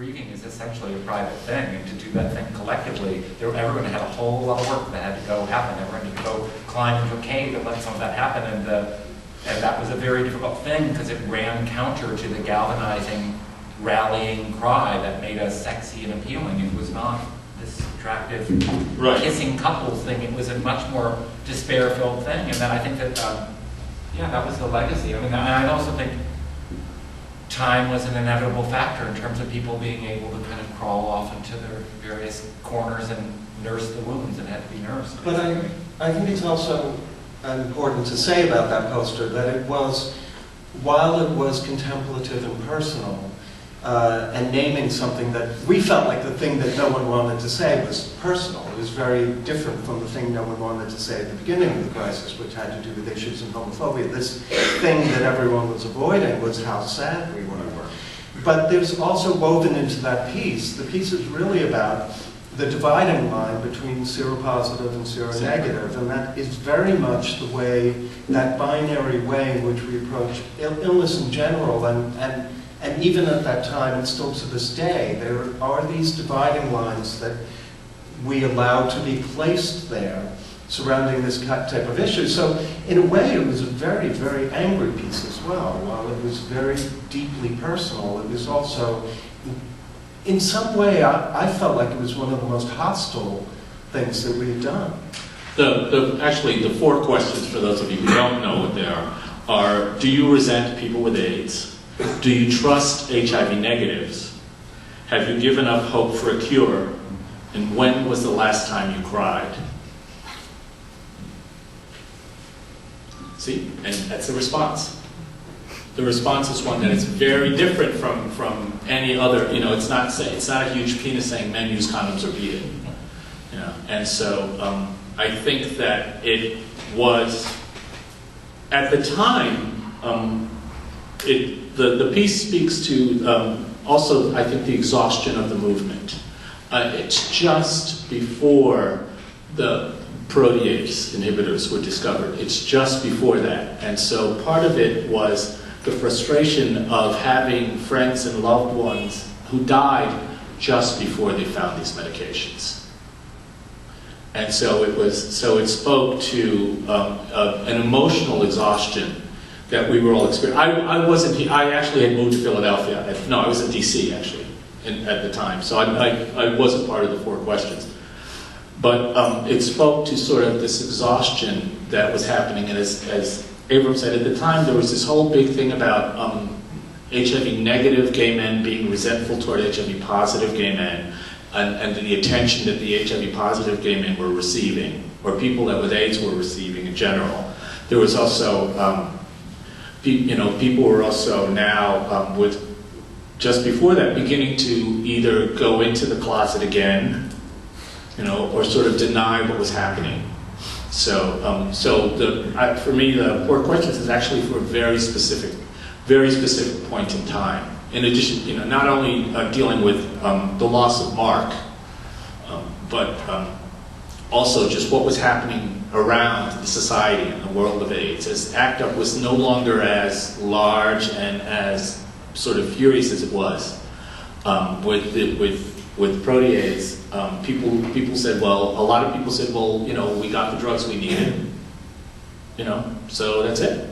grieving is essentially a private thing, and to do that thing collectively, everyone had a whole lot of work that had to go happen. Everyone had to go climb into a cave and let some of that happen, and that was a very difficult thing because it ran counter to the galvanizing, rallying cry that made us sexy and appealing. It was not this attractive kissing couples thing. It was a much more despair-filled thing, and then I think that, that was the legacy. I mean, I also think time was an inevitable factor in terms of people being able to kind of crawl off into their various corners and nurse the wounds that had to be nursed. But I think it's also important to say about that poster that it was, while it was contemplative and personal, and naming something that we felt like the thing that no one wanted to say was personal. It was very different from the thing no one wanted to say at the beginning of the crisis, which had to do with issues and homophobia. This thing that everyone was avoiding was how sad we were. But there's also woven into that piece, the piece is really about the dividing line between seropositive and seronegative, and that is very much the way, that binary way in which we approach illness in general, and even at that time, and still to this day, there are these dividing lines that we allow to be placed there surrounding this type of issue. So in a way, it was a very, very angry piece as well. While it was very deeply personal, it was also, in some way, I felt like it was one of the most hostile things that we had done. Actually, the 4 questions, for those of you who don't know what they are, do you resent people with AIDS? Do you trust HIV negatives? Have you given up hope for a cure? And when was the last time you cried? See, and that's the response. The response is one that is very different from any other, it's not a huge penis saying men use condoms or beat it. And so I think that it was, at the time, the piece speaks to also, I think, the exhaustion of the movement. It's just before the protease inhibitors were discovered. It's just before that. And so part of it was the frustration of having friends and loved ones who died just before they found these medications. And so it spoke to an emotional exhaustion that we were all experiencing. I actually had moved to Philadelphia. I was in DC actually at the time. So I wasn't part of the 4 questions. But it spoke to sort of this exhaustion that was happening. And as Avram said, at the time there was this whole big thing about HIV negative gay men being resentful toward HIV positive gay men, and the attention that the HIV positive gay men were receiving, or people that with AIDS were receiving in general. There was also, people were also now, with just before that, beginning to either go into the closet again, or sort of deny what was happening. So, for me, the 4 questions is actually for a very specific point in time. In addition, not only dealing with the loss of Mark, but also just what was happening around the society and the world of AIDS, as ACT UP was no longer as large and as sort of furious as it was with protease. People said, a lot of people said, we got the drugs we needed, so that's it.